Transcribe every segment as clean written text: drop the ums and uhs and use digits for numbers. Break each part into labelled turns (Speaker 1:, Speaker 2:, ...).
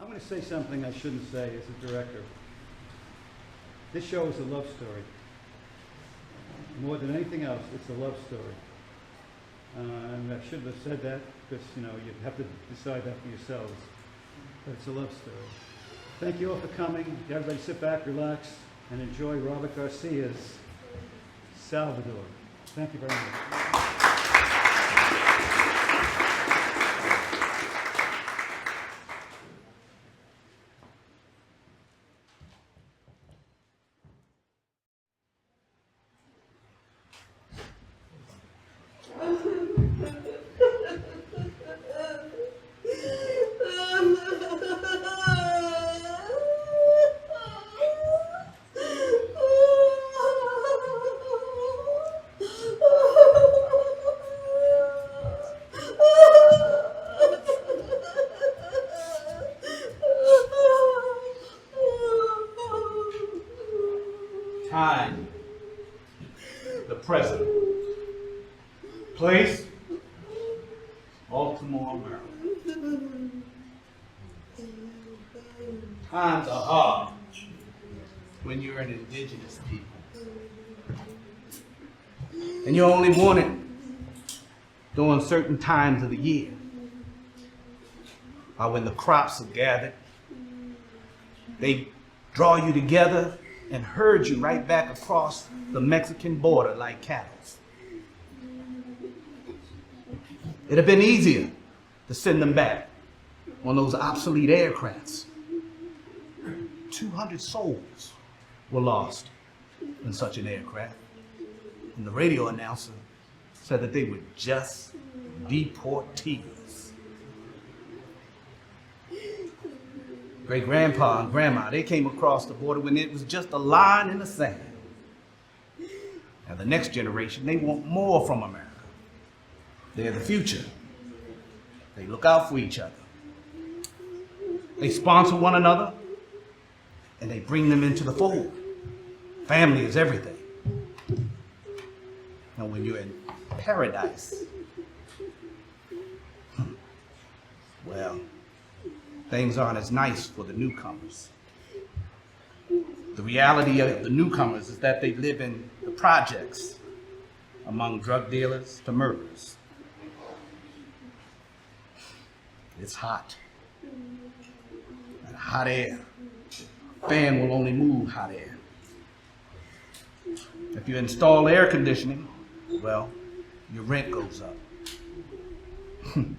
Speaker 1: I'm going to say something I shouldn't say as a director. This show is a love story. More than anything else, it's a love story. And I shouldn't have said that because, you have to decide that for yourselves. But it's a love story. Thank you all for coming. Everybody sit back, relax, and enjoy Robert Garcia's Salvador. Thank you very much.
Speaker 2: Time, the present. Place, Baltimore, Maryland. Times are hard when you're an indigenous people. And you only want it during certain times of the year. Or when the crops are gathered, they draw you together and herd you right back across the Mexican border like cattle. It'd have been easier to send them back on those obsolete aircrafts. 200 souls were lost in such an aircraft. And the radio announcer said that they were just deportees. Great-grandpa and grandma, they came across the border when it was just a line in the sand. Now the next generation, they want more from America. They're the future. They look out for each other. They sponsor one another, and they bring them into the fold. Family is everything. Now when you're in paradise, well, things aren't as nice for the newcomers. The reality of the newcomers is that they live in the projects among drug dealers to murderers. It's hot. And hot air. Fan will only move hot air. If you install air conditioning, well, your rent goes up. And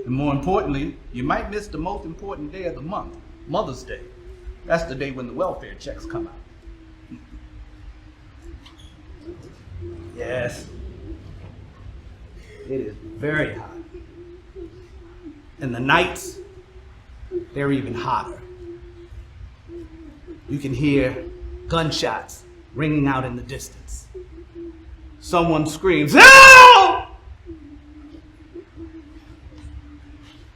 Speaker 2: more importantly, you might miss the most important day of the month, Mother's Day. That's the day when the welfare checks come out. Yes, it is very hot. And the nights, they're even hotter. You can hear gunshots ringing out in the distance. Someone screams, "Help!"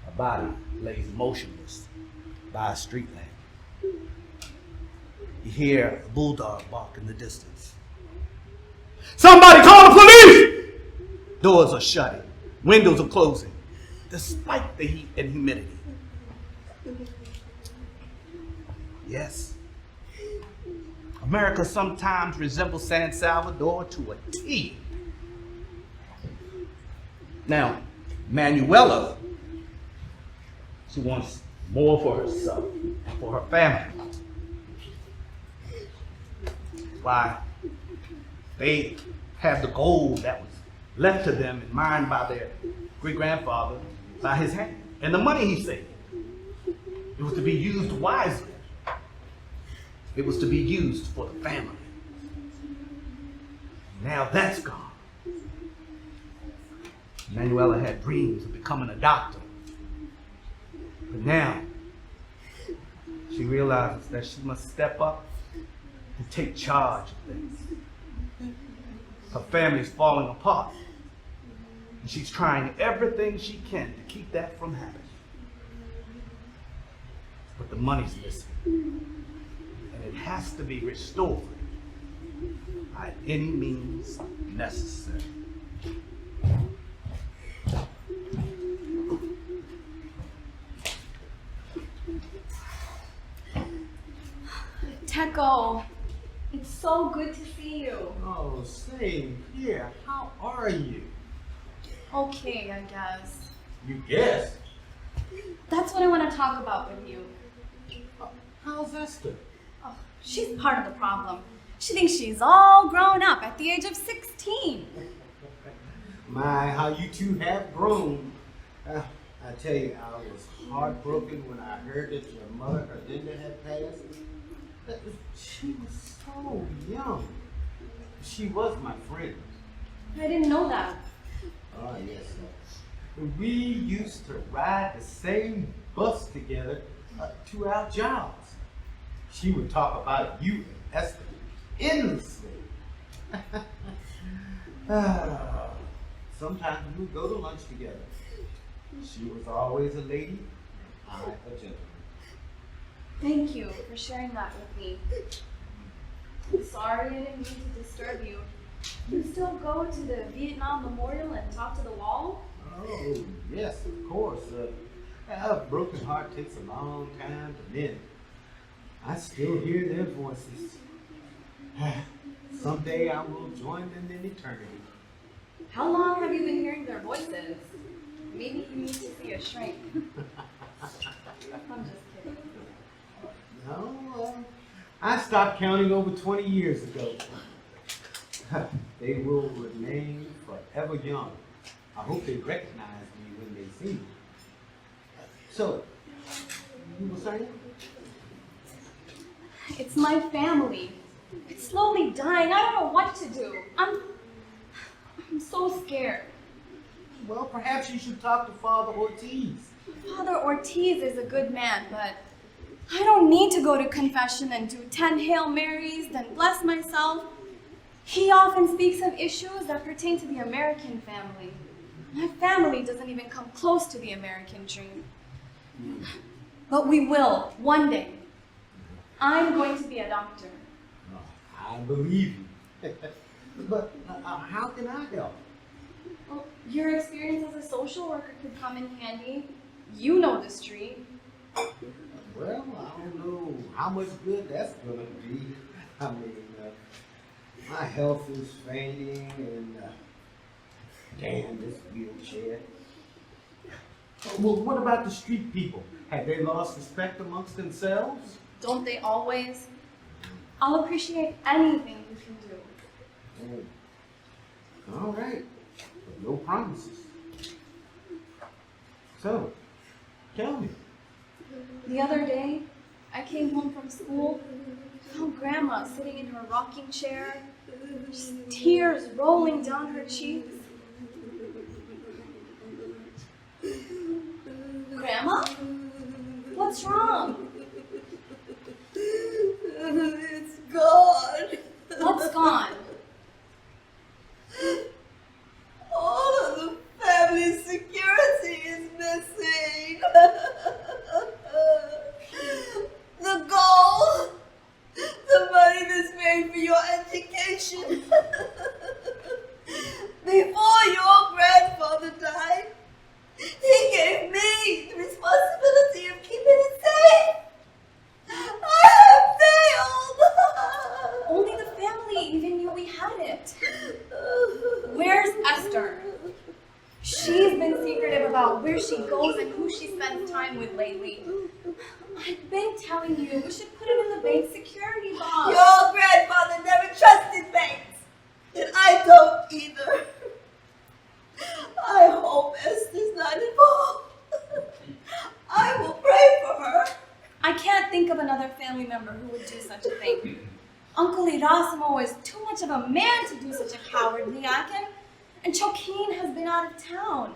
Speaker 2: A body lays motionless by a street lamp. You hear a bulldog bark in the distance. "Somebody call the police!" Doors are shutting, windows are closing, despite the heat and humidity. Yes, America sometimes resembles San Salvador to a T. Now, Manuela, she wants more for herself and for her family. Why? They have the gold that was left to them and mined by their great-grandfather by his hand. And the money he saved, it was to be used wisely. It was to be used for the family. Now that's gone. Manuela had dreams of becoming a doctor. But now, she realizes that she must step up and take charge of things. Her family's falling apart. And she's trying everything she can to keep that from happening. But the money's missing. And it has to be restored by any means necessary.
Speaker 3: Teco, it's so good to see you.
Speaker 4: Oh, same here. How are you?
Speaker 3: Okay, I guess.
Speaker 4: You guessed.
Speaker 3: That's what I want to talk about with you.
Speaker 4: How's Esther?
Speaker 3: Oh, she's part of the problem. She thinks she's all grown up at the age of 16.
Speaker 4: My, how you two have grown. I tell you, I was heartbroken when I heard that your mother, her Linda, had passed. She was so young. She was my friend.
Speaker 3: I didn't know that.
Speaker 4: Oh, yes. We used to ride the same bus together to our jobs. She would talk about you and Esther endlessly. Sometimes we would go to lunch together. She was always a lady, I a gentleman.
Speaker 3: Thank you for sharing that with me. I'm sorry I didn't mean to disturb you. You still go to the Vietnam Memorial and talk to the wall?
Speaker 4: Oh, yes, of course. A broken heart takes a long time to mend. I still hear their voices. Someday I will join them in eternity.
Speaker 3: How long have you been hearing their voices? Maybe you need to see a shrink. I'm just kidding.
Speaker 4: No, I stopped counting over 20 years ago. They will remain forever young. I hope they recognize me when they see me. So, you were saying?
Speaker 3: It's my family. It's slowly dying. I don't know what to do. I'm so scared.
Speaker 4: Well, perhaps you should talk to Father Ortiz.
Speaker 3: Father Ortiz is a good man, but I don't need to go to confession and do 10 Hail Marys, then bless myself. He often speaks of issues that pertain to the American family. My family doesn't even come close to the American dream. But we will, one day. I'm going to be a doctor.
Speaker 4: Oh, I believe you. But how can I help?
Speaker 3: Well, your experience as a social worker could come in handy. You know the street.
Speaker 4: Well, I don't know how much good that's going to be. I mean, my health is fading and damn this wheelchair. Well, what about the street people? Have they lost respect amongst themselves?
Speaker 3: Don't they always? I'll appreciate anything you can do.
Speaker 4: Oh. All right, but no promises. So, tell me.
Speaker 3: The other day, I came home from school, found Grandma sitting in her rocking chair, just tears rolling down her cheeks. Grandma? What's wrong?
Speaker 5: It's gone.
Speaker 3: What's gone?
Speaker 5: All of the family security is missing. The gold, the money that's made for your education. Before your grandfather died, he gave me the responsibility of keeping it safe. I have failed.
Speaker 3: Only the family even knew we had it. Where's Esther? She's been secretive about where she goes and who she spends time with lately. I've been telling you, we should put him in the bank security box.
Speaker 5: Your grandfather never trusted banks, and I don't either. I hope Esther's not involved. I will pray for her.
Speaker 3: I can't think of another family member who would do such a thing. Uncle Erasmo is too much of a man to do such a cowardly act, and Choquin has been out of town.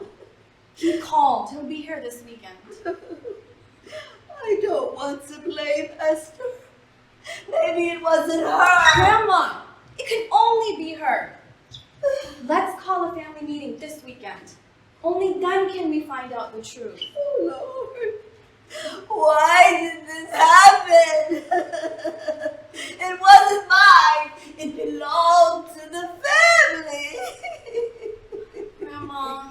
Speaker 3: He called. He'll be here this weekend.
Speaker 5: I don't want to blame Esther. Maybe it wasn't her.
Speaker 3: Grandma, it can only be her. Let's call a family meeting this weekend. Only then can we find out the truth.
Speaker 5: Oh, Lord. Why did this happen? It wasn't mine. It belonged to the family.
Speaker 3: Grandma,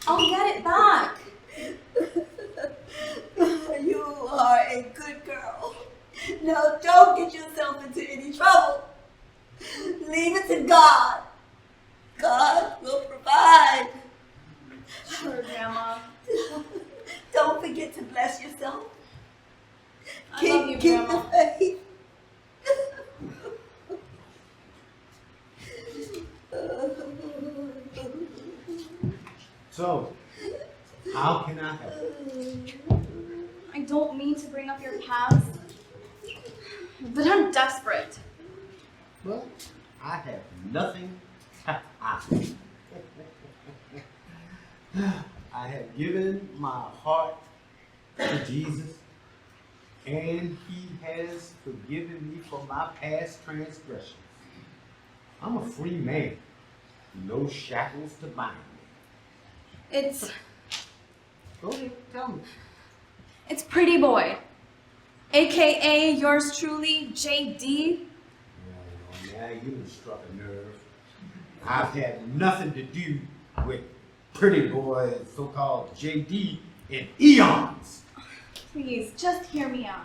Speaker 3: I'll get it back.
Speaker 5: You are a good girl. Now don't don't get yourself into any trouble. Leave it to God. God will provide.
Speaker 3: Sure, Grandma.
Speaker 5: Don't forget to bless yourself.
Speaker 3: I love you,
Speaker 5: Keep
Speaker 3: Grandma.
Speaker 5: the faith.
Speaker 4: So, how can I help?
Speaker 3: I don't mean to bring up your past, but I'm desperate.
Speaker 4: Well, I have nothing to hide. I have given my heart to Jesus, and he has forgiven me for my past transgressions. I'm a free man, no shackles to bind me.
Speaker 3: It's
Speaker 4: Go ahead, tell me.
Speaker 3: Pretty Boy, aka yours truly, JD.
Speaker 4: Now you done struck a nerve. I've had nothing to do with Pretty Boy, so-called JD, in eons.
Speaker 3: Please, just hear me out.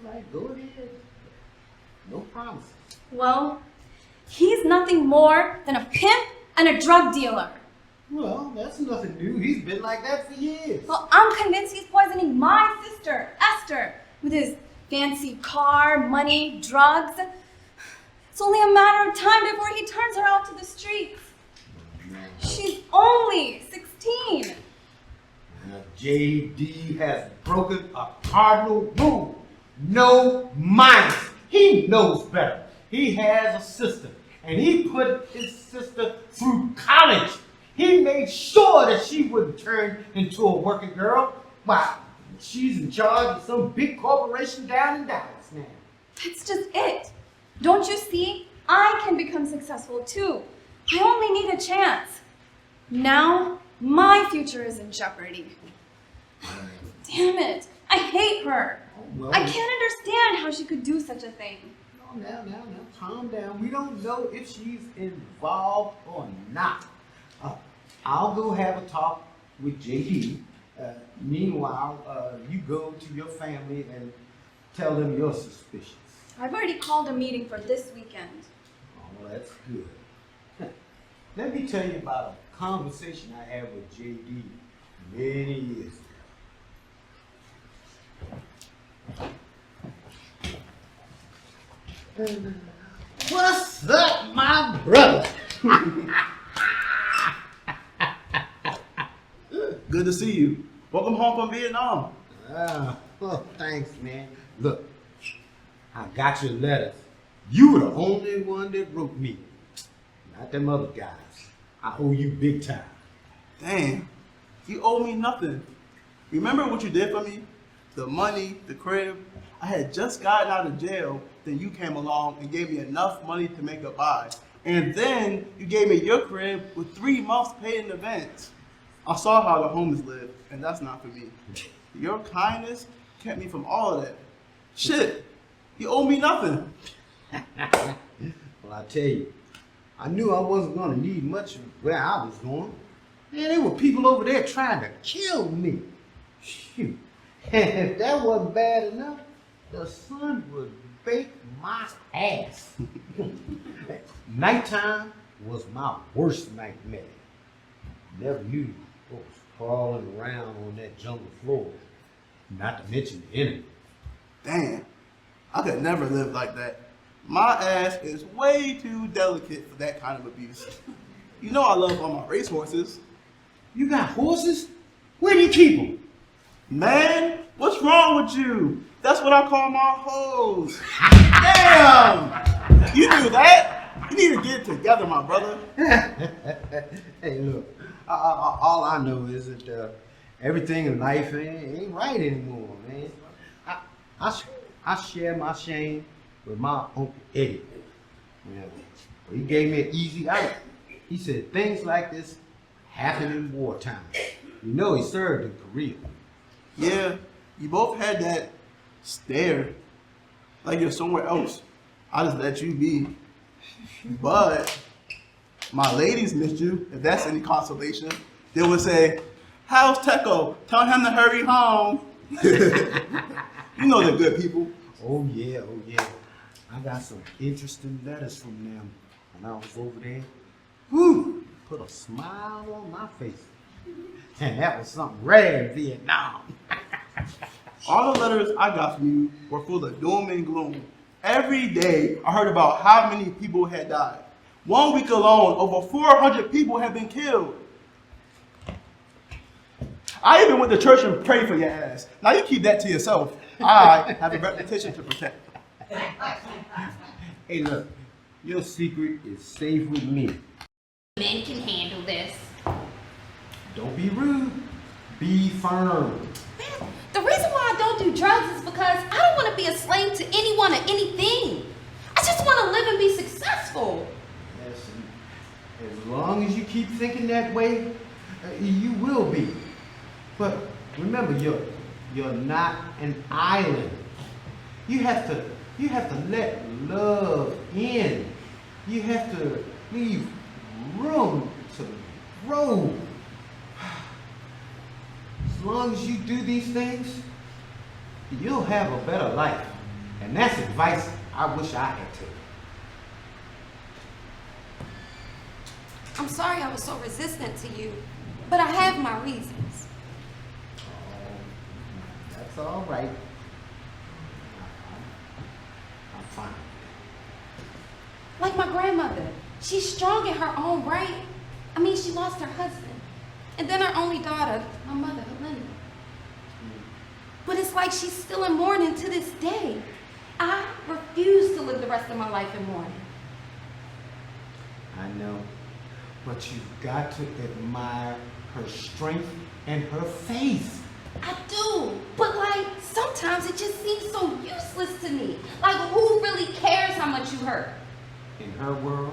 Speaker 4: All right, go ahead. No promises.
Speaker 3: Well, he's nothing more than a pimp and a drug dealer.
Speaker 4: Well, that's nothing new. He's been like that for years.
Speaker 3: Well, I'm convinced he's poisoning my sister, Esther, with his fancy car, money, drugs. It's only a matter of time before he turns her out to the streets. She's only 16.
Speaker 4: Now, JD has broken a cardinal rule. No minors. He knows better. He has a sister, and he put his sister through college. He made sure that she wouldn't turn into a working girl. Wow, she's in charge of some big corporation down in Dallas now.
Speaker 3: That's just it. Don't you see? I can become successful too. I only need a chance. Now, my future is in jeopardy. Damn it. I hate her.
Speaker 4: Well,
Speaker 3: I can't understand how she could do such a thing.
Speaker 4: now, calm down. We don't know if she's involved or not. I'll go have a talk with JD. Meanwhile, you go to your family and tell them your suspicions.
Speaker 3: I've already called a meeting for this weekend.
Speaker 4: Oh, that's good. Let me tell you about a conversation I had with JD many years ago. What's up, my brother?
Speaker 2: Good to see you. Welcome home from Vietnam.
Speaker 4: Oh, thanks, man. Look, I got your letters. You were the only one that wrote me. Not them other guys. I owe you big time.
Speaker 2: Damn, you owe me nothing. Remember what you did for me? The money, the crib. I had just gotten out of jail, then you came along and gave me enough money to make a buy. And then you gave me your crib with 3 months paid in advance. I saw how the homeless live, and that's not for me. Your kindness kept me from all of that. Shit, you owe me nothing.
Speaker 4: Well, I tell you, I knew I wasn't going to need much where I was going. Man, there were people over there trying to kill me. Shoot. If that wasn't bad enough, the sun would bake my ass. Nighttime was my worst nightmare. Never knew what was crawling around on that jungle floor. Not to mention the enemy.
Speaker 2: Damn, I could never live like that. My ass is way too delicate for that kind of abuse. You know I love all my racehorses.
Speaker 4: You got horses? Where do you keep them?
Speaker 2: Man, what's wrong with you? That's what I call my hoes. Damn! You do that? You need to get it together, my brother.
Speaker 4: Hey, look, all I know is that everything in life ain't right anymore, man. I share my shame with my Uncle Eddie. Yeah. He gave me an easy out. He said things like this happen in wartime. You know he served in Korea.
Speaker 2: Yeah, you both had that stare like you're somewhere else. I just let you be. But my ladies missed you, if that's any consolation. They would say, "How's Teco? Tell him to hurry home." You know they're good people.
Speaker 4: Oh yeah, oh yeah. I got some interesting letters from them when I was over there. Whew, put a smile on my face. And that was something rare in Vietnam.
Speaker 6: All the letters I got from you were full of doom and gloom. Every day I heard about how many people had died. 1 week alone, over 400 people have been killed. I even went to church and prayed for your ass. Now you keep that to yourself. I have a reputation to protect.
Speaker 4: Hey look, your secret is safe with me.
Speaker 7: Men can handle this.
Speaker 4: Don't be rude. Be firm.
Speaker 7: The reason why I don't do drugs is because I don't want to be a slave to anyone or anything. I just want to live and be successful.
Speaker 4: Yes, and as long as you keep thinking that way, you will be. But remember, you're not an island. You have to let love in. You have to leave room to grow. As long as you do these things, you'll have a better life. And that's advice I wish I had taken.
Speaker 7: I'm sorry I was so resistant to you, but I have my reasons.
Speaker 4: That's all right. I'm fine.
Speaker 7: Like my grandmother, she's strong in her own right. I mean, she lost her husband. And then her only daughter, my mother, Belinda. But it's like she's still in mourning to this day. I refuse to live the rest of my life in mourning.
Speaker 4: I know. But you've got to admire her strength and her faith.
Speaker 7: I do, but like sometimes it just seems so useless to me. Like who really cares how much you hurt?
Speaker 4: In her world,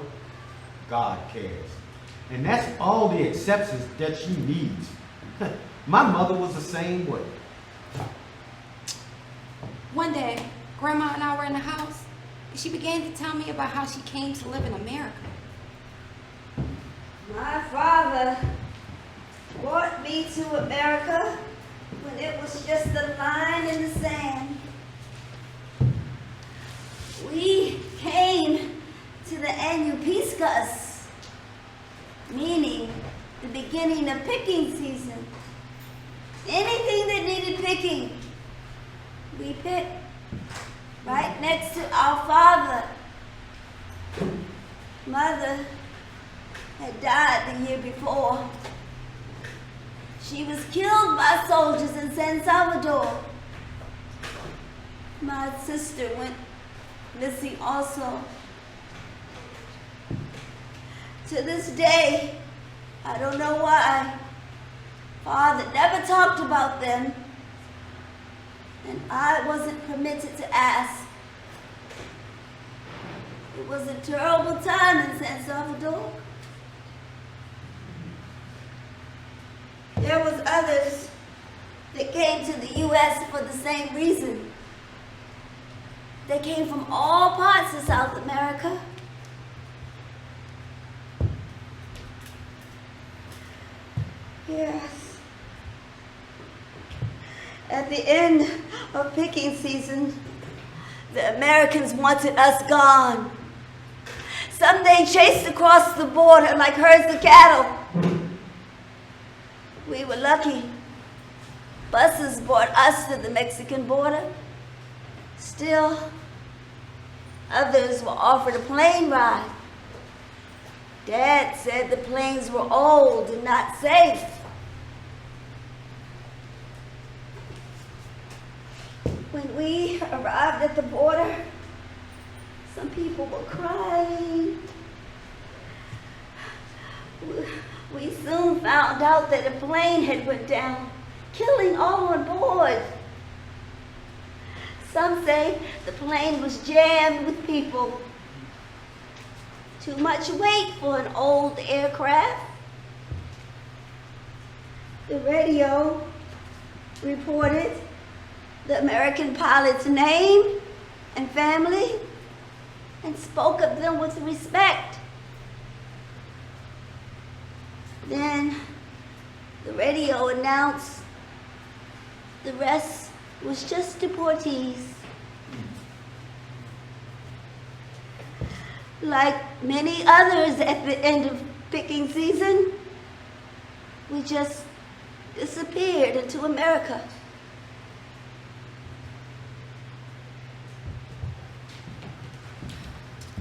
Speaker 4: God cares. And that's all the acceptance that she needs. My mother was the same way.
Speaker 7: One day, Grandma and I were in the house, and she began to tell me about how she came to live in America.
Speaker 5: My father brought me to America when it was just a line in the sand. We came to the Annupiscus, meaning the beginning of picking season. Anything that needed picking, we picked right next to our father. Mother had died the year before. She was killed by soldiers in San Salvador. My sister went missing also. To this day, I don't know why. Father never talked about them, and I wasn't permitted to ask. It was a terrible time in San Salvador. There was others that came to the U.S. for the same reason. They came from all parts of South America. Yes. At the end of picking season, the Americans wanted us gone. Some they chased across the border like herds of cattle. We were lucky. Buses brought us to the Mexican border. Still, others were offered a plane ride. Dad said the planes were old and not safe. When we arrived at the border, some people were crying. We soon found out that a plane had went down, killing all on board. Some say the plane was jammed with people. Too much weight for an old aircraft. The radio reported the American pilot's name and family and spoke of them with respect. Then the radio announced the rest was just deportees. Like many others at the end of picking season, we just disappeared into America.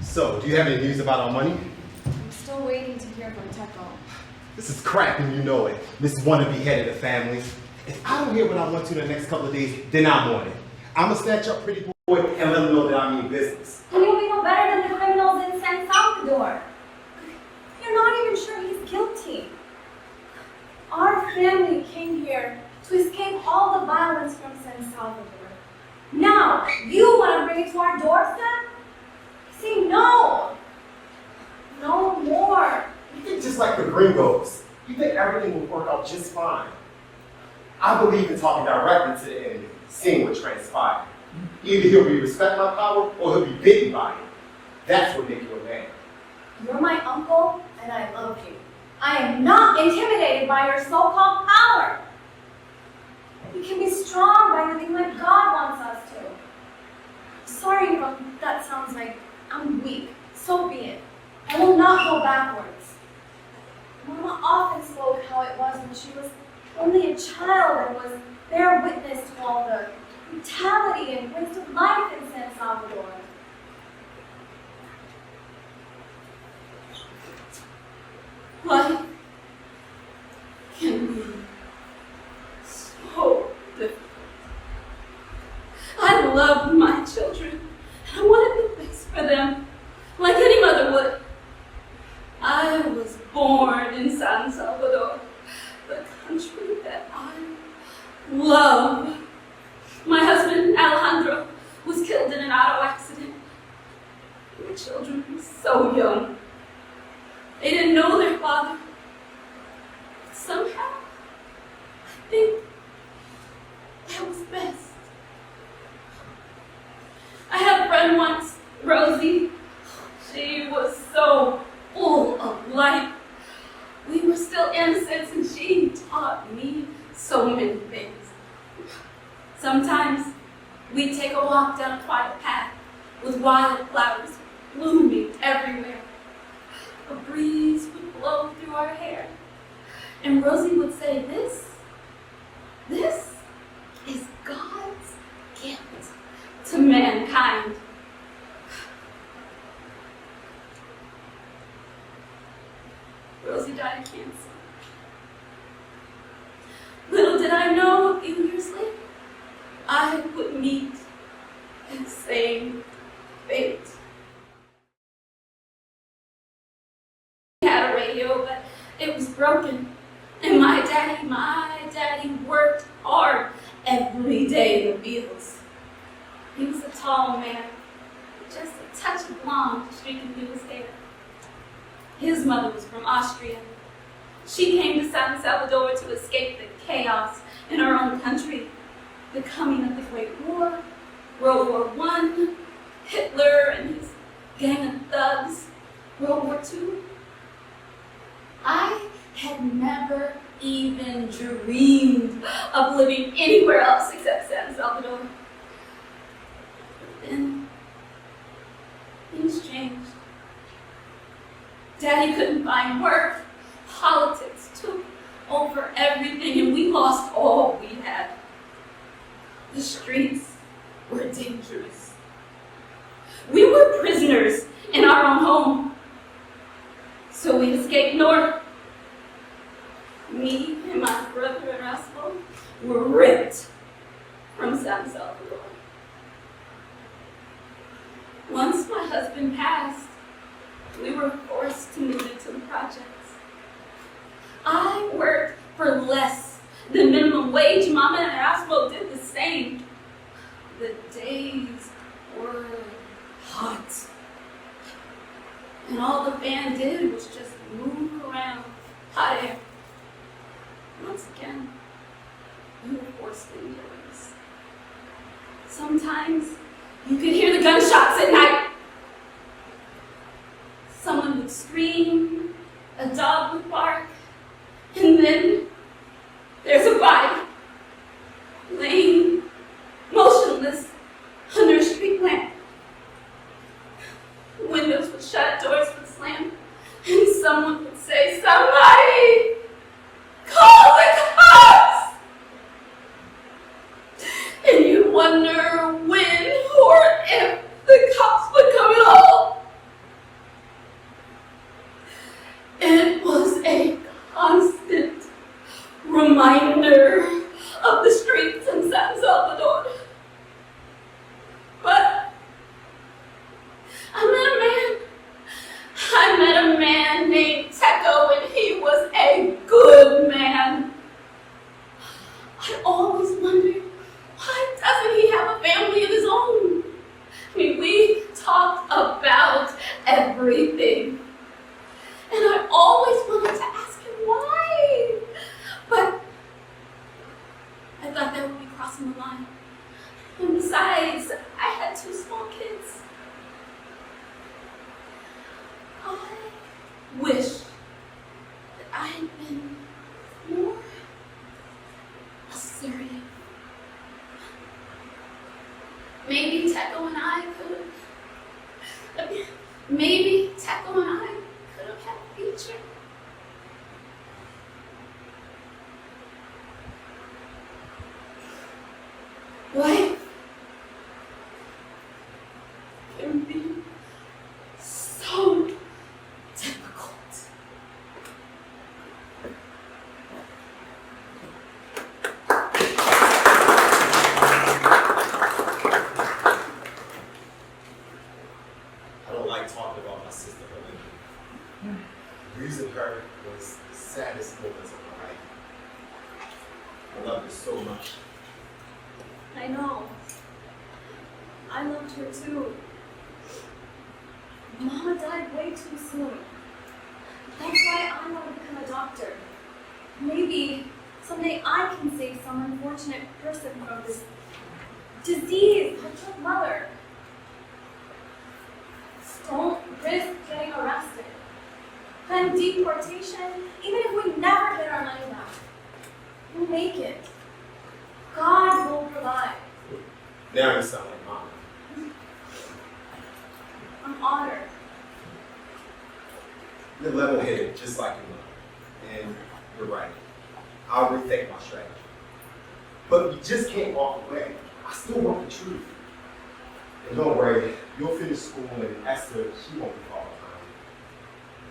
Speaker 8: So, do you have any news about our money?
Speaker 3: I'm still waiting to hear from Teco.
Speaker 8: This is crap and you know it. This wannabe head of the family. If I don't hear what I want to in the next couple of days, then I'm on it. I'm gonna snatch up pretty boy and let him know that I mean business.
Speaker 3: And you'll be no better than the criminals in San Salvador. You're not even sure he's guilty. Our family came here to escape all the violence from San Salvador. Now, you want to bring it to our doorstep? Say no. No more.
Speaker 8: You think just like the gringos. You think everything will work out just fine. I believe in talking directly to the enemy, seeing what transpired. Either he'll respect my power or he'll be bitten by it. That's what makes you a man.
Speaker 3: You're my uncle, and I love you. I am not intimidated by your so-called power. We can be strong by living like God wants us to. Sorry if that sounds like I'm weak. So be it. I will not go backwards. Mama often spoke how it was when she was only a child and was bear witness to all the brutality and waste of life in San Salvador.
Speaker 7: Life can be so difficult. I love my children, and I wanted the best for them, like any mother would. I was born in San Salvador, the country that I love. My husband, Alejandro, was killed in an auto accident. My children were so young. They didn't know their father. But somehow, I think that was best. I had a friend once, Rosie. She was so full of life. We were still innocent and she taught me so many things. Sometimes we'd take a walk down a quiet path with wild flowers blooming everywhere. A breeze would blow through our hair. And Rosie would say, this is God's gift to mankind. Rosie died of cancer. Little did I know, a few years later, I would meet the same fate. We had a radio, but it was broken. And my daddy worked hard every day in the fields. He was a tall man, with just a touch of blonde streaking through his hair. His mother was from Austria. She came to San Salvador to escape the chaos in her own country. The coming of the Great War, World War I, Hitler and his gang of thugs, World War II. I had never even dreamed of living anywhere else except San Salvador. But then, things changed. Daddy couldn't find work. Politics took over everything and we lost all we had. The streets were dangerous. We were prisoners in our own home. So we escaped north. Me and my brother Erasmo were ripped from San Salvador. Once my husband passed, we were forced to move into the projects. I worked for less than minimum wage. Mama and Erasmo did the same. The days were hot. And all the van did was just move around hot air. Once again, we were forced indoors. Sometimes you could hear the gunshots at night. Someone would scream, a dog would bark, and then there's a body laying motionless under a street lamp. The windows would shut,
Speaker 3: everything. And I always wanted to ask him why. But I thought that would be crossing the line. And besides, I had 2 small kids. I wish that I had been more assertive. Maybe Teco and I could have had a future. Life can be so difficult.
Speaker 8: I don't like talking about my sister Belinda. Losing her was the saddest moments of my life. I loved her so much.
Speaker 3: I know. I loved her too. Mama died way too soon. That's why I want to become a doctor. Maybe someday I can save some unfortunate person from this disease that took Mother. Don't risk getting arrested. Then deportation, even if we never get our money back, we'll make it. God will provide.
Speaker 8: Now you sound like Mom.
Speaker 3: I'm honored.
Speaker 8: You're level-headed, just like your mother. And you're right. I'll rethink my strategy. But you just can't walk away. I still want the truth. And don't worry, you'll finish school and Esther, she won't be far behind.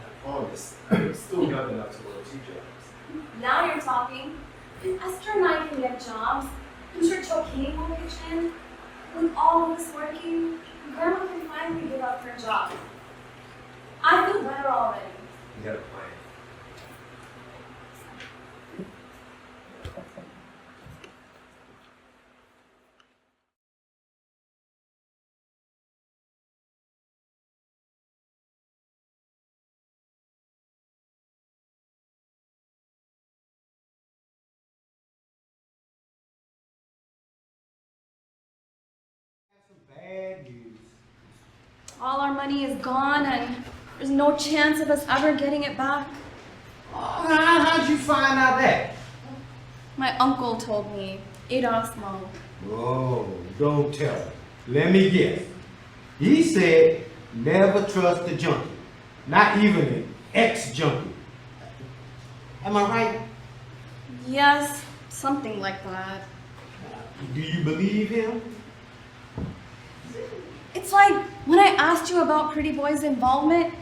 Speaker 8: I promise, you're still young enough to work 2 jobs.
Speaker 3: Now you're talking. If Esther and I can get jobs, I'm sure Choking will pitch in. With all of us working, Grandma can finally give up her job. I feel better already.
Speaker 8: You got a plan.
Speaker 4: Bad news.
Speaker 3: All our money is gone and there's no chance of us ever getting it back.
Speaker 4: How'd you find out that?
Speaker 3: My uncle told me, Erasmo.
Speaker 4: Oh, don't tell me. Let me guess. He said, never trust a junkie. Not even an ex-junkie. Am I right?
Speaker 3: Yes, something like that.
Speaker 4: Do you believe him?
Speaker 3: It's like when I asked you about Pretty Boy's involvement,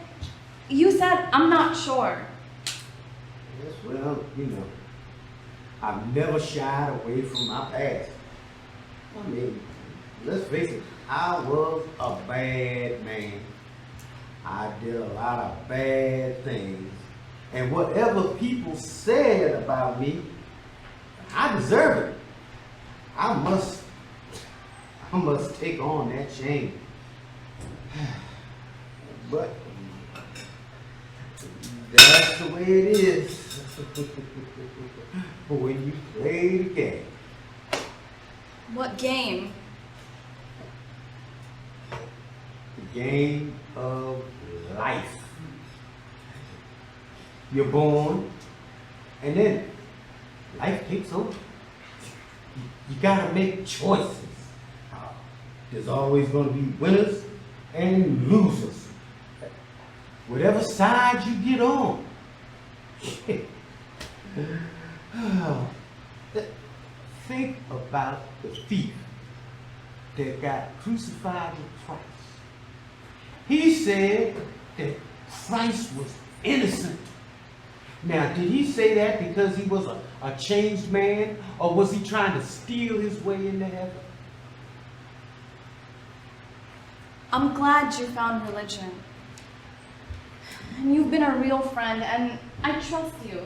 Speaker 3: you said, I'm not sure.
Speaker 4: Yes, well, I've never shied away from my past. I mean, let's face it, I was a bad man. I did a lot of bad things. And whatever people said about me, I deserve it. I must take on that shame. But that's the way it is when you play the game.
Speaker 3: What game?
Speaker 4: The game of life. You're born, and then life takes over. You gotta make choices. There's always gonna be winners and losers. Whatever side you get on. Think about the thief that got crucified with Christ. He said that Christ was innocent. Now, did he say that because he was a changed man, or was he trying to steal his way into heaven?
Speaker 3: I'm glad you found religion. And you've been a real friend, and I trust you.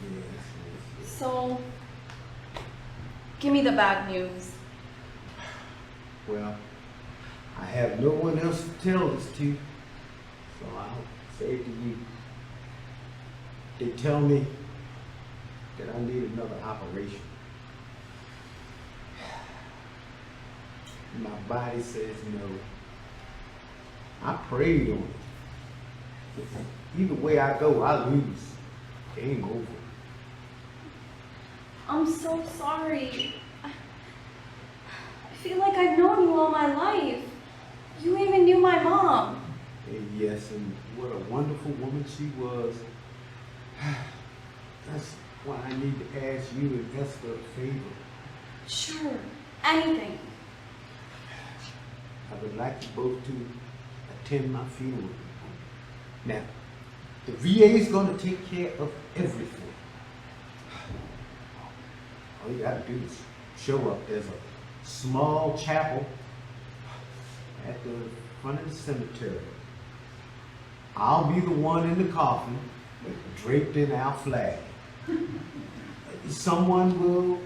Speaker 4: Yes.
Speaker 3: So, give me the bad news.
Speaker 4: Well, I have no one else to tell this to, So I'll say it to you. They tell me that I need another operation. My body says no. I prayed on it. Either way I go, I lose. Game over.
Speaker 3: I'm so sorry. I feel like I've known you all my life. You even knew my mom.
Speaker 4: And yes, and what a wonderful woman she was. That's why I need to ask you and Esther a favor.
Speaker 3: Sure, anything.
Speaker 4: I would like you both to attend my funeral. Now, the VA is going to take care of everything. All you got to do is show up. There's a small chapel at the front of the cemetery. I'll be the one in the coffin draped in our flag. Someone will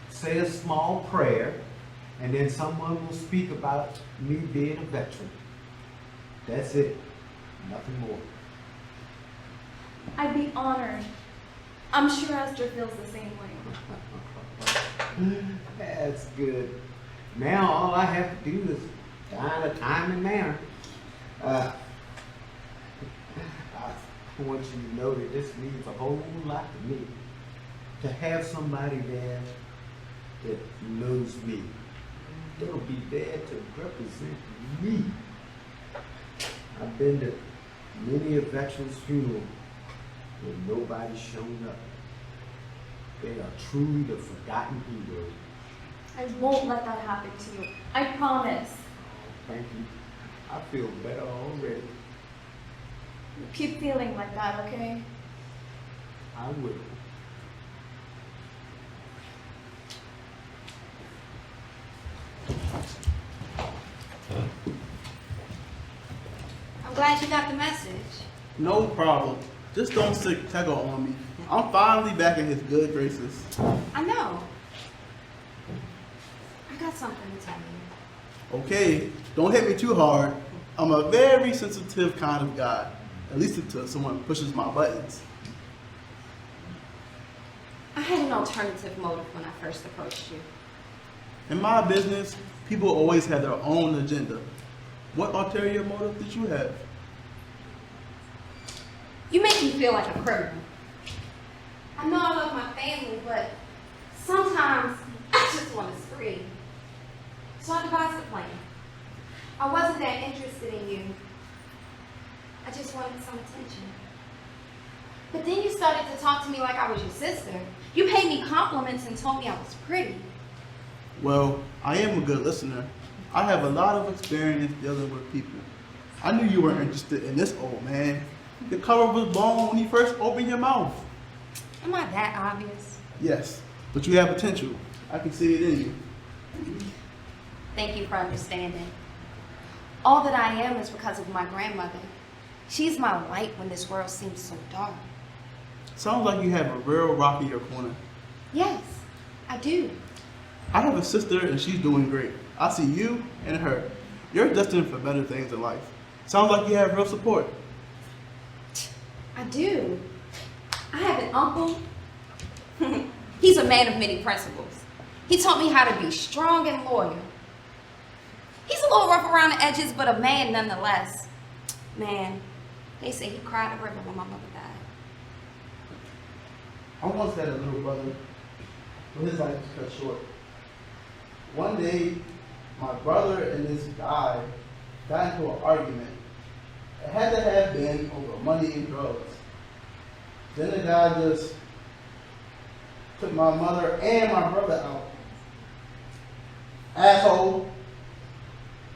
Speaker 4: say a small prayer, and then someone will speak about me being a veteran. That's it. Nothing more.
Speaker 3: I'd be honored. I'm sure Esther feels the same way.
Speaker 4: That's good. Now all I have to do is find a time and manner. I want you to know that this means a whole lot to me. To have somebody there that knows me. They'll be there to represent me. I've been to many a veteran's funeral where nobody's shown up. They are truly the forgotten heroes.
Speaker 3: I won't let that happen to you. I promise.
Speaker 4: Thank you. I feel better already.
Speaker 3: Keep feeling like that, okay?
Speaker 4: I will.
Speaker 7: I'm glad you got the message.
Speaker 6: No problem. Just don't stick Tego on me. I'm finally back in his good graces.
Speaker 7: I know. I got something to tell you.
Speaker 6: Okay, don't hit me too hard. I'm a very sensitive kind of guy. At least until someone pushes my buttons.
Speaker 7: I had an alternative motive when I first approached you.
Speaker 6: In my business, people always have their own agenda. What ulterior motive did you have?
Speaker 7: You make me feel like a criminal. I know I love my family, but sometimes I just want to scream. So I devised a plan. I wasn't that interested in you. I just wanted some attention. But then you started to talk to me like I was your sister. You paid me compliments and told me I was pretty.
Speaker 6: Well, I am a good listener. I have a lot of experience dealing with people. I knew you weren't interested in this old man. The cover was blown when you first opened your mouth.
Speaker 7: Am I that obvious?
Speaker 6: Yes, but you have potential. I can see it in you.
Speaker 7: Thank you for understanding. All that I am is because of my grandmother. She's my light when this world seems so dark.
Speaker 6: Sounds like you have a real rock in your corner.
Speaker 7: Yes, I do.
Speaker 6: I have a sister and she's doing great. I see you and her. You're destined for better things in life. Sounds like you have real support.
Speaker 7: I do. I have an uncle. He's a man of many principles. He taught me how to be strong and loyal. He's a little rough around the edges, but a man nonetheless. Man, they say he cried a river when my mother died.
Speaker 6: I once had a little brother, but his life was cut short. One day, my brother and this guy got into an argument. It had to have been over money and drugs. Then the guy just took my mother and my brother out. Asshole.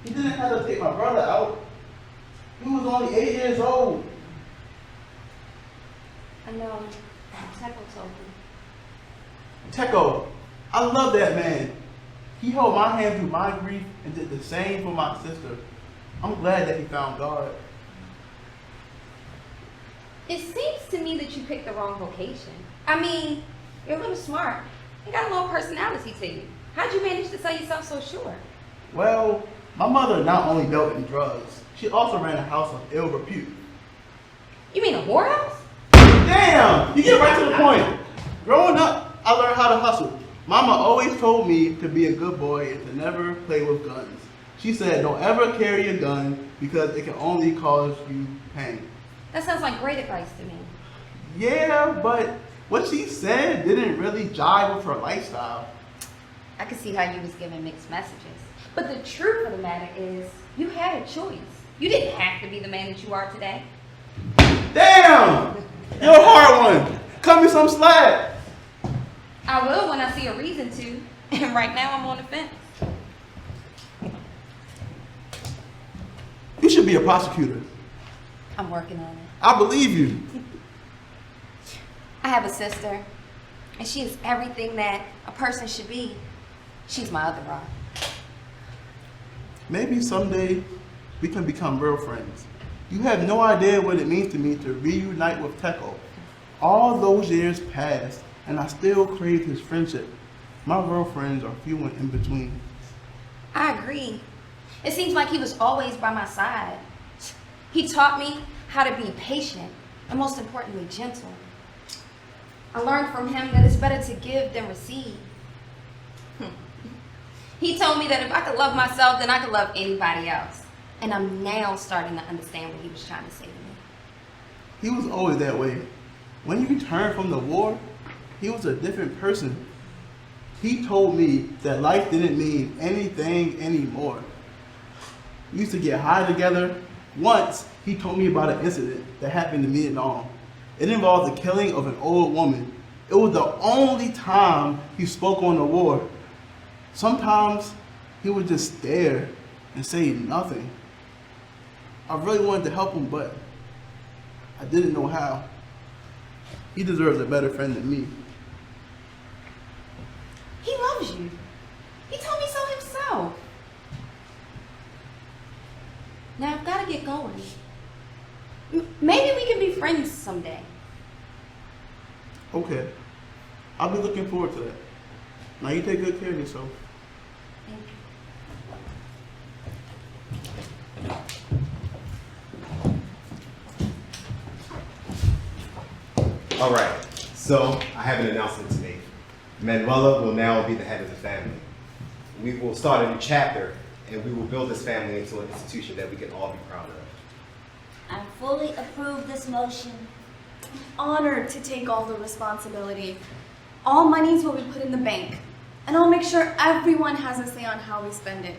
Speaker 6: He didn't have to take my brother out. He was only 8 years old.
Speaker 7: I know. Teco told me.
Speaker 6: Teco, I love that man. He held my hand through my grief and did the same for my sister. I'm glad that he found God.
Speaker 7: It seems to me that you picked the wrong vocation. I mean, you're a little smart. You got a little personality to you. How'd you manage to sell yourself so short?
Speaker 6: Well, my mother not only dealt in drugs, she also ran a house of ill repute.
Speaker 7: You mean a whorehouse?
Speaker 6: Damn! You get right to the point. Growing up, I learned how to hustle. Mama always told me to be a good boy and to never play with guns. She said, don't ever carry a gun because it can only cause you pain.
Speaker 7: That sounds like great advice to me.
Speaker 6: Yeah, but what she said didn't really jive with her lifestyle.
Speaker 7: I could see how you was giving mixed messages. But the truth of the matter is, you had a choice. You didn't have to be the man that you are today.
Speaker 6: Damn! You're a hard one. Cut me some slack.
Speaker 7: I will when I see a reason to. And right now I'm on the fence.
Speaker 6: You should be a prosecutor.
Speaker 7: I'm working on it.
Speaker 6: I believe you.
Speaker 7: I have a sister, and she is everything that a person should be. She's my other rock.
Speaker 6: Maybe someday we can become real friends. You have no idea what it means to me to reunite with Teco. All those years passed, and I still crave his friendship. My real friends are few and in between.
Speaker 7: I agree. It seems like he was always by my side. He taught me how to be patient and most importantly, gentle. I learned from him that it's better to give than receive. He told me that if I could love myself, then I could love anybody else. And I'm now starting to understand what he was trying to say to me.
Speaker 6: He was always that way. When he returned from the war, he was a different person. He told me that life didn't mean anything anymore. We used to get high together. Once, he told me about an incident that happened in Vietnam. It involved the killing of an old woman. It was the only time he spoke on the war. Sometimes he would just stare and say nothing. I really wanted to help him, but I didn't know how. He deserves a better friend than me.
Speaker 7: He loves you. He told me so himself. Now I've got to get going. Maybe we can be friends someday.
Speaker 6: Okay. I'll be looking forward to that. Now you take good care of yourself.
Speaker 7: Thank you.
Speaker 8: All right, so I have an announcement to make. Manuela will now be the head of the family. We will start a new chapter, and we will build this family into an institution that we can all be proud of.
Speaker 5: I fully approve this motion.
Speaker 3: Honored to take all the responsibility. All monies will be put in the bank, and I'll make sure everyone has a say on how we spend it.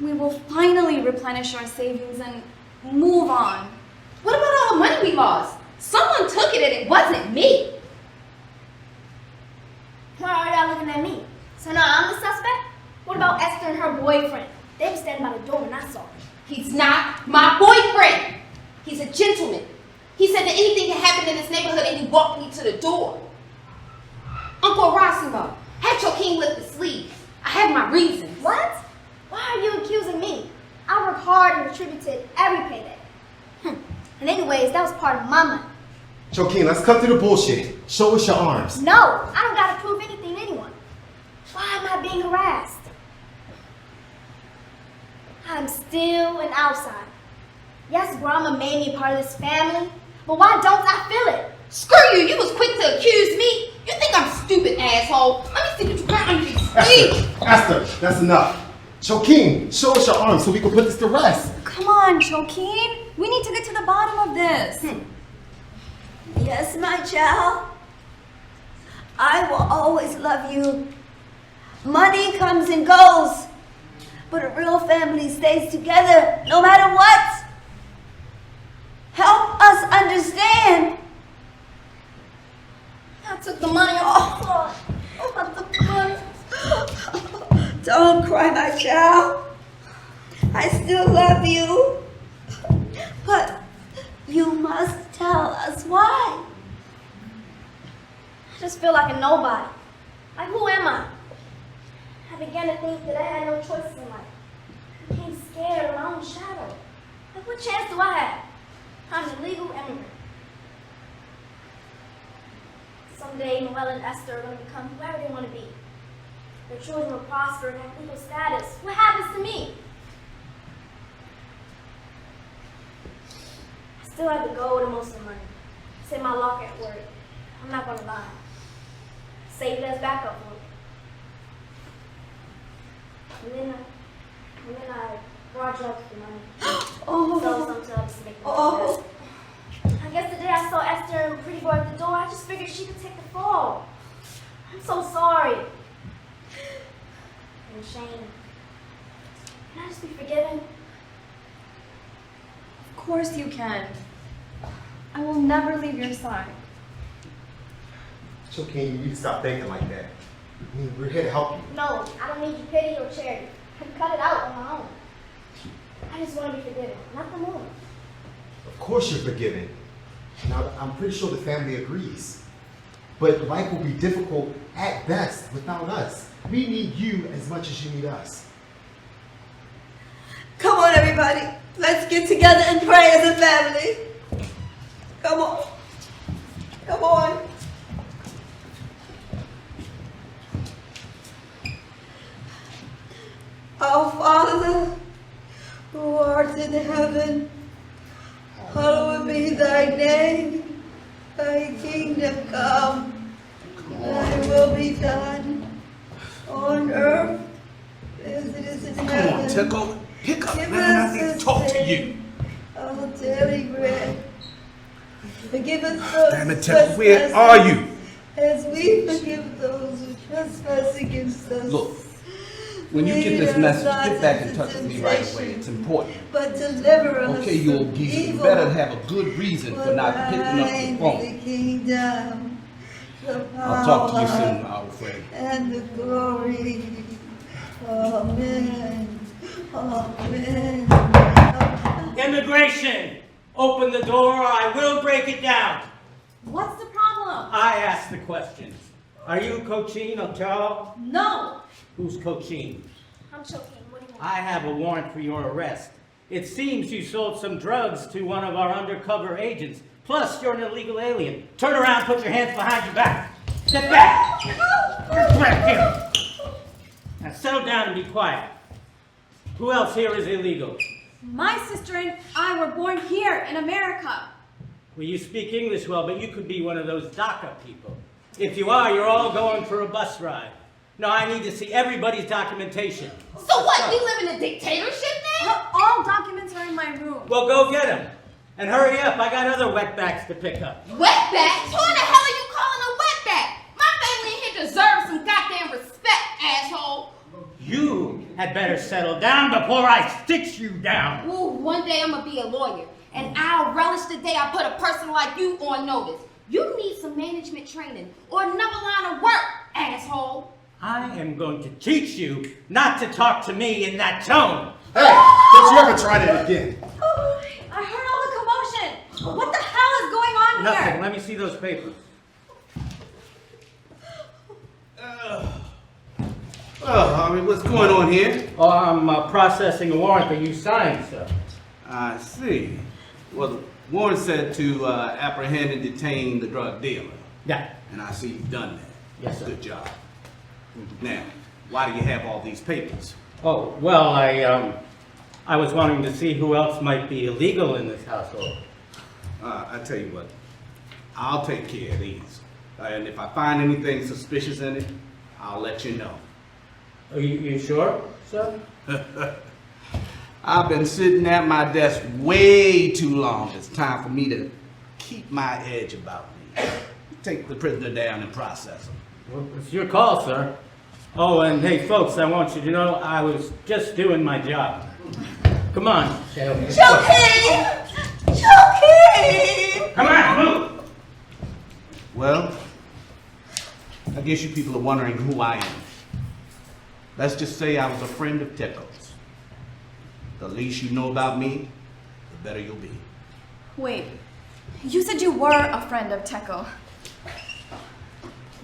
Speaker 3: We will finally replenish our savings and move on.
Speaker 7: What about all the money we lost? Someone took it and it wasn't me.
Speaker 9: Why are y'all looking at me? So now I'm the suspect? What about Esther and her boyfriend? They were standing by the door when I saw him.
Speaker 7: He's not my boyfriend. He's a gentleman. He said that anything can happen in this neighborhood and he walked me to the door. Uncle Rosimo, had your king lift the sleeves. I have my reasons.
Speaker 9: What? Why are you accusing me? I work hard and contributed every payday. And anyways, that was part of my money.
Speaker 8: Joaquin, let's cut through the bullshit. Show us your arms.
Speaker 9: No, I don't gotta prove anything to anyone. Why am I being harassed? I'm still an outsider. Yes, Grandma made me part of this family, but why don't I feel it?
Speaker 7: Screw you, you was quick to accuse me. You think I'm stupid, asshole. Let me see what you got under these sleeves.
Speaker 8: Esther, that's enough. Joaquin, show us your arms so we can put this to rest.
Speaker 3: Come on, Joaquin. We need to get to the bottom of this.
Speaker 5: Yes, my child. I will always love you. Money comes and goes, but a real family stays together no matter what. Help us understand.
Speaker 3: I took the money off.
Speaker 5: I took the money. Don't cry, my child. I still love you. But you must tell us why.
Speaker 9: I just feel like a nobody. Like, who am I? I began to think that I had no choices in life. I became scared of my own shadow. Like, what chance do I have? I'm an illegal immigrant. Someday, Noelle and Esther are going to become whoever they want to be. Their children will prosper and have legal status. What happens to me? I Still have the gold and most of the money. It's in my locker at work. I'm not gonna lie. Save it as backup for me. And then I brought drugs for money. Sell some to others to make money. I guess the day I saw Esther and Pretty Boy at the door, I just figured she could take the fall. I'm so sorry. And Shane, can I just be forgiven?
Speaker 3: Of course you can. I will never leave your side.
Speaker 8: It's okay, you need to stop thinking like that. I mean, we're here to help you.
Speaker 9: No, I don't need your pity or charity. I can cut it out on my own. I just want to be forgiven, not the moon.
Speaker 8: Of course you're forgiven. Now, I'm pretty sure the family agrees. But life will be difficult at best without us. We need you as much as you need us.
Speaker 5: Come on, everybody. Let's get together and pray as a family. Come on. Come on. Our Father, who art in heaven, hallowed be thy name. Thy kingdom come. Thy will be done on earth as it is in heaven.
Speaker 2: Come on, Tickle. Pick up,
Speaker 5: Give
Speaker 2: man.
Speaker 5: us
Speaker 2: I need to
Speaker 5: this
Speaker 2: talk to
Speaker 5: day
Speaker 2: you.
Speaker 5: our daily bread. Forgive us those
Speaker 2: Damn it, Tickle. Where are you?
Speaker 5: as we forgive those who trespass against us.
Speaker 2: Look, when you get this message, get back in touch with me right away. It's important.
Speaker 5: But deliver us
Speaker 2: Okay, you old
Speaker 5: from
Speaker 2: geezer. You
Speaker 5: evil.
Speaker 2: better have a good reason for not picking up the
Speaker 5: Thine
Speaker 2: phone.
Speaker 5: is the kingdom, the
Speaker 2: I'll talk to you
Speaker 5: power,
Speaker 2: soon, my old friend.
Speaker 5: and the glory. Amen. Amen.
Speaker 10: Immigration! Open the door or I will break it down.
Speaker 3: What's the problem?
Speaker 10: I ask the questions. Are you Coachine Ochoa?
Speaker 3: No!
Speaker 10: Who's Coachine?
Speaker 9: I'm choking. What do you want?
Speaker 10: I have a warrant for your arrest. It seems you sold some drugs to one of our undercover agents. Plus, you're an illegal alien. Turn around, put your hands behind your back. Step back! Get back here! Now settle down and be quiet. Who else here is illegal?
Speaker 3: My sister and I were born here in America.
Speaker 10: Well, you speak English well, but you could be one of those DACA people. If you are, you're all going for a bus ride. No, I need to see everybody's documentation.
Speaker 7: So what? We live in a dictatorship now?
Speaker 3: All documents are in my room.
Speaker 10: Well, go get them. And hurry up, I got other wetbacks to pick up.
Speaker 7: Wetbacks? Who in the hell are you calling a wetback? My family in here deserves some goddamn respect, asshole.
Speaker 10: You had better settle down before I stitch you down.
Speaker 7: Ooh, one day I'm gonna be a lawyer, and I'll relish the day I put a person like you on notice. You need some management training or another line of work, asshole.
Speaker 10: I am going to teach you not to talk to me in that tone.
Speaker 8: Hey, don't you ever try that again.
Speaker 3: I heard all the commotion. What the hell is going on
Speaker 10: Nothing,
Speaker 3: here?
Speaker 10: let me see those papers.
Speaker 2: I mean, what's going on here?
Speaker 10: Oh, I'm processing a warrant that you signed, sir.
Speaker 2: I see. Well, the warrant said to apprehend and detain the drug dealer.
Speaker 10: Yeah.
Speaker 2: And I see you've done that.
Speaker 10: Yes, sir.
Speaker 2: Good job. Now, why do you have all these papers?
Speaker 10: Oh, well, I was wanting to see who else might be illegal in this household.
Speaker 2: I tell you what, I'll take care of these. And if I find anything suspicious in it, I'll let you know.
Speaker 10: Are you sure, sir?
Speaker 2: I've been sitting at my desk way too long. It's time for me to keep my edge about me. Take the prisoner down and process him.
Speaker 10: Well, it's your call, sir. Oh, and hey, folks, I want you to know I was just doing my job. Come on, Shelby.
Speaker 5: Choking! Choking!
Speaker 10: Come on, move!
Speaker 2: Well, I guess you people are wondering who I am. Let's just say I was a friend of Tickle's. The least you know about me, the better you'll be.
Speaker 3: Wait, you said you were a friend of Teco.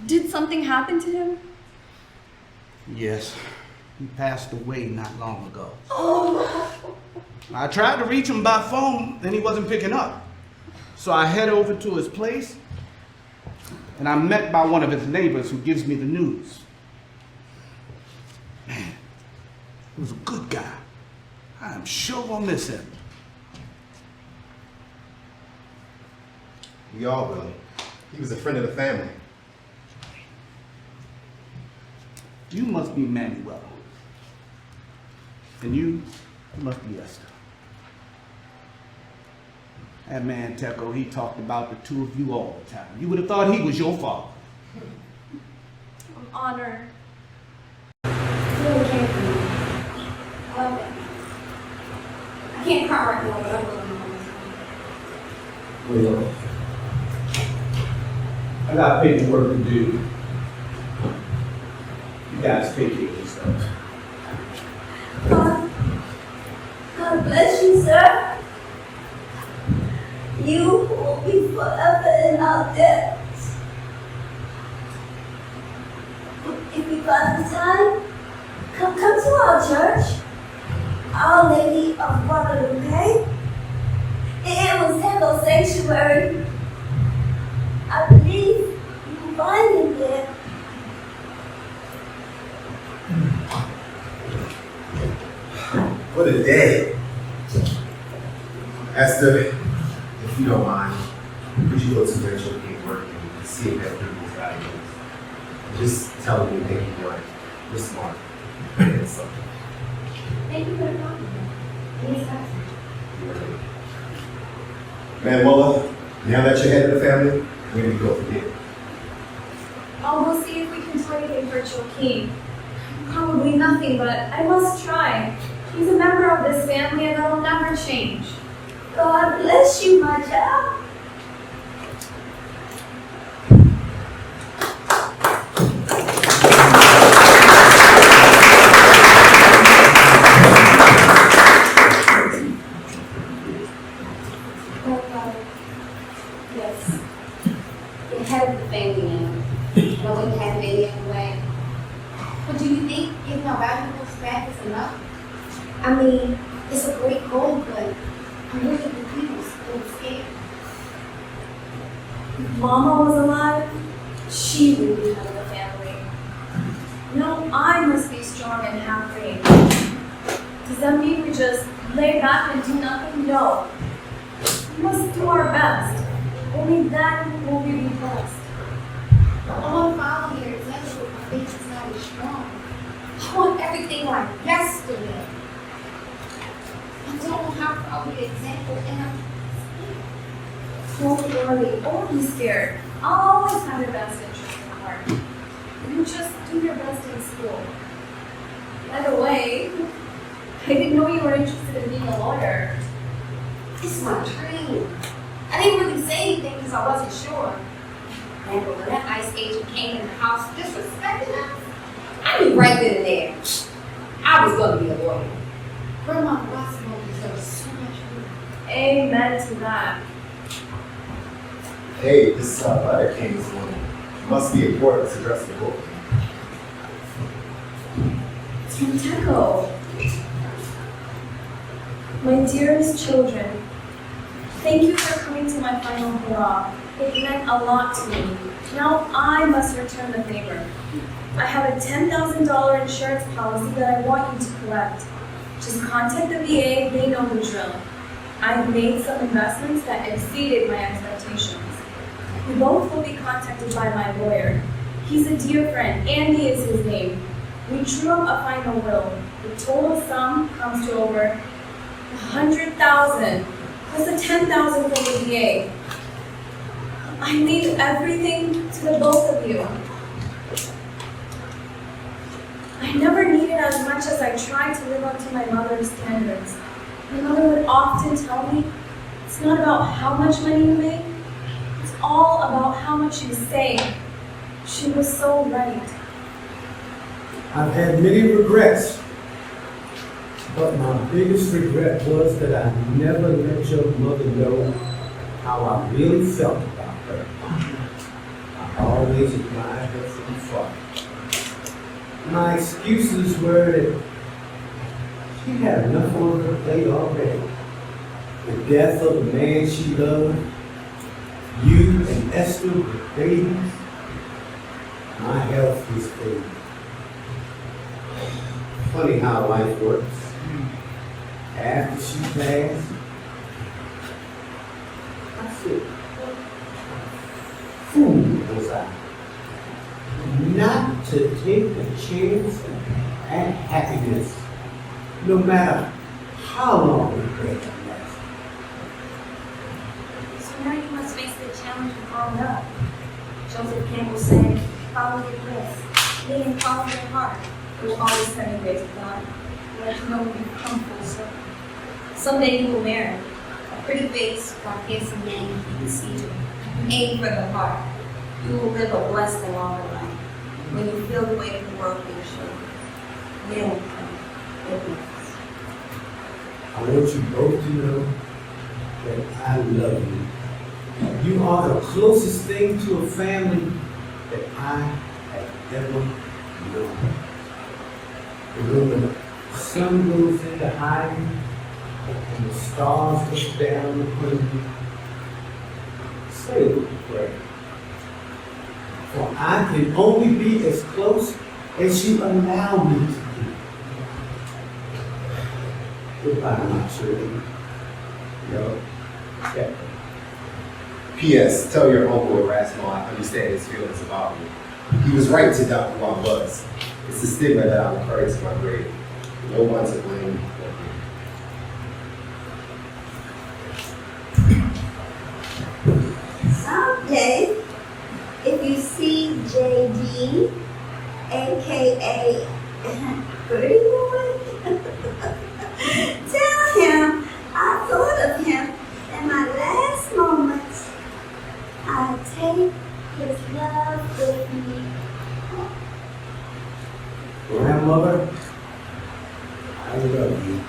Speaker 3: Did something happen to him?
Speaker 2: Yes, he passed away not long ago. I tried to reach him by phone, and he wasn't picking up. So I head over to his place, and I'm met by one of his neighbors who gives me the news. Man, he was a good guy. I'm sure I'll miss him.
Speaker 8: We all will. He was a friend of the family.
Speaker 2: You must be Manuela. And you must be Esther. That man Teco, he talked about the two of you all the time. You would have thought he was your father.
Speaker 3: I'm honored.
Speaker 7: You really care for me. I love it. I can't cry right now, but I'm really
Speaker 2: Well, I got paperwork to do. You guys take care of yourselves.
Speaker 5: God bless you, sir. You will be forever in our debt. If you find the time, come to our church, Our Lady of Guadalupe. It will handle sanctuary. I believe you can find him there.
Speaker 8: What a day. Esther, if you don't mind, could you go to the ritual paperwork and see if that people's values? Just tell them you think you're smart. So,
Speaker 7: Thank you for the compliment. Please ask me.
Speaker 8: Manuela, now that you're head of the family, where do you go from here?
Speaker 3: We'll see if we can do anything for Joaquin. Probably nothing, but I must try. He's a member of this family and that'll never change.
Speaker 5: God bless you, my child.
Speaker 7: Yes. You're head of the family now. No one has baby in the way. But do you think getting our valuables back is enough? I mean, it's a great goal, but I'm looking at people still scared.
Speaker 3: If Mama was alive, she would be head of the family. No, I must be strong and have faith. Does that mean we just lay back and do nothing? No. We must do our best. Only then will we be blessed.
Speaker 7: I want to follow your example, but my faith is not as strong. I want everything like yesterday. I don't know how to follow your example, and I'm
Speaker 3: Don't worry, don't be scared. I'll always have your best interest at heart. You just do your best in school. By the way, I didn't know you were interested in being a lawyer.
Speaker 7: It's my dream. I didn't really say anything because I wasn't sure. And when that ICE agent came in the house disrespecting us, I knew right then and there I was going to be a lawyer. Grandma Baltimore deserves so much more.
Speaker 3: Amen to that.
Speaker 8: Hey, this letter came this morning. It must be important to address the book.
Speaker 3: It's from Teco. My dearest children, thank you for coming to my final hurrah. It meant a lot to me. Now I must return the favor. I have a $10,000 insurance policy that I want you to collect. Just contact the VA, they know the drill. I've made some investments that exceeded my expectations. You both will be contacted by my lawyer. He's a dear friend, Andy is his name. We drew up a final will. The total sum comes to over $100,000, plus the $10,000 from the VA. I leave everything to the both of you. I never needed as much as I tried to live up to my mother's standards. My mother would often tell me, it's not about how much money you make, it's all about how much you save. She was so right.
Speaker 4: I've had many regrets, but my biggest regret was that I never let your mother know how I really felt about her. I always admired her from afar. My excuses were that she had enough on her plate already. The death of the man she loved, you and Esther with babies, my health was failing. Funny how life works. After she passed, I said, was I. Not to take a chance at happiness, no matter how long the breakup lasts.
Speaker 9: So now you must face the challenge of growing up. Joseph Campbell said, follow your bliss, meaning follow your heart. It will always turn your grace to God. Let you know when you come full circle. Someday you will marry. A pretty face, or a handsome man you can see to. Aim for the heart. You will live a blessed and longer life. When you feel the weight of the world on your shoulders. Then will come ignorance.
Speaker 4: I want you both to know that I love you. You are the closest thing to a family that I have ever known. And when the sun goes into hiding and the stars look down upon you, say a little prayer. For I can only be as close as you allow me to be. Goodbye, my children.
Speaker 8: Yo. Yeah. P.S. Tell your uncle Erasmo I understand his feelings about me. He was right to doubt who I was. It's the stigma that I will carry to my grave. No one to blame but me.
Speaker 5: Someday, if you see JD, aka Pretty Boy, tell him I thought of him in my last moments. I take his love with me.
Speaker 4: Grandmother, I love you.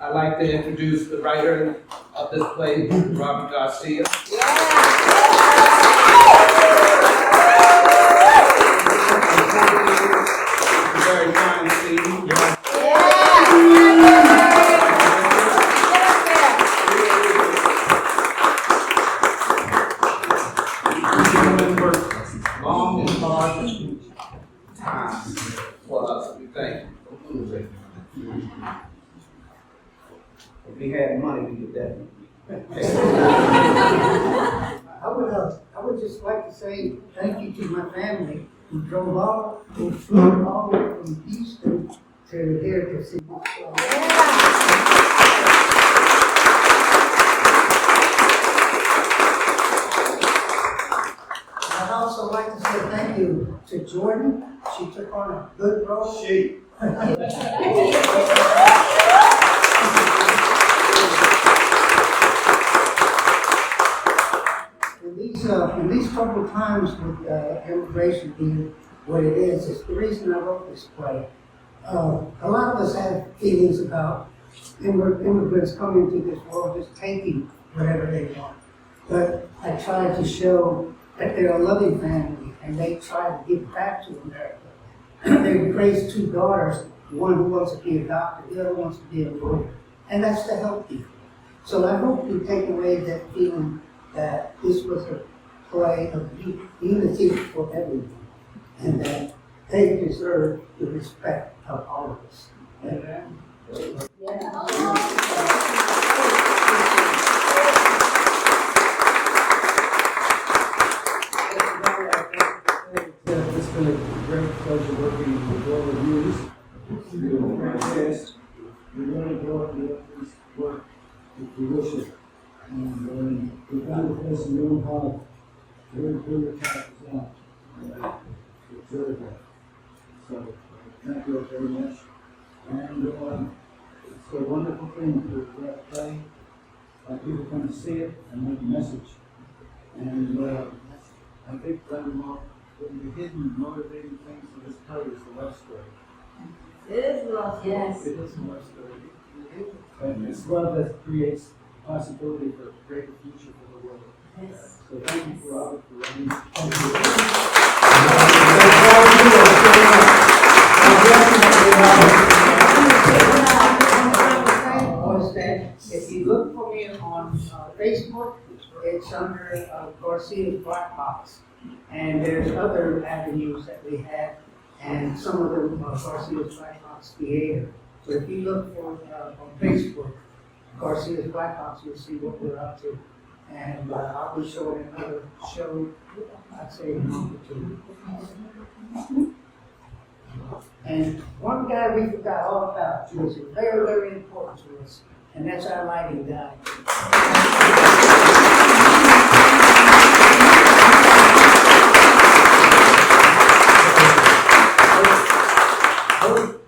Speaker 2: I'd like to introduce the writer of this play, Robert Garcia. Very fine to see you. Gentlemen worked long and hard time for us. We thank you. If we had money, we could definitely.
Speaker 11: I would just like to say thank you to my family who flew all the way from Houston to here to see my show. I'd also like to say thank you to Jordan. She took on a good role. In these troubled times with immigration being what it is, it's the reason I wrote this play. A lot of us have feelings about immigrants coming to this world just taking whatever they want. But I tried to show that they're a loving family and they try to give back to America. They raised two daughters, one who wants to be a doctor, the other wants to be a lawyer. And that's to help people. So I hope you take away that feeling that this was a play of unity for everyone, and that they deserve the respect of all of us. Amen.
Speaker 1: It's been a great pleasure working with all of you. You're doing fantastic. You're going to go out and let this work if you wish it. And we've got to place in your own heart to really pull your characters out. It's very good. So, thank you very much. And it's a wonderful thing to play. People come to see it and make a message. And I think that one of the hidden motivating things of this play is the love story.
Speaker 5: It is love, yes.
Speaker 1: It is a love story.
Speaker 12: And it's love that creates possibility for a greater future for the world. So thank you, Robert, for running.
Speaker 11: Was that if you look for me on Facebook, it's under Garcia's Black Box. And there's other avenues that we have, and some of them are Garcia's Black Box Theater. So if you look for on Facebook, Garcia's Black Box, you'll see what we're up to. And I'll be showing another show, I'd say in a month or two. And one guy we forgot all about, who is very, very important to us, and that's our lighting guy.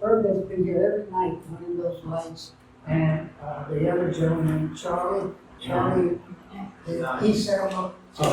Speaker 11: Herb has been here every night running those lights, and the other gentleman, Charlie, he set them up. So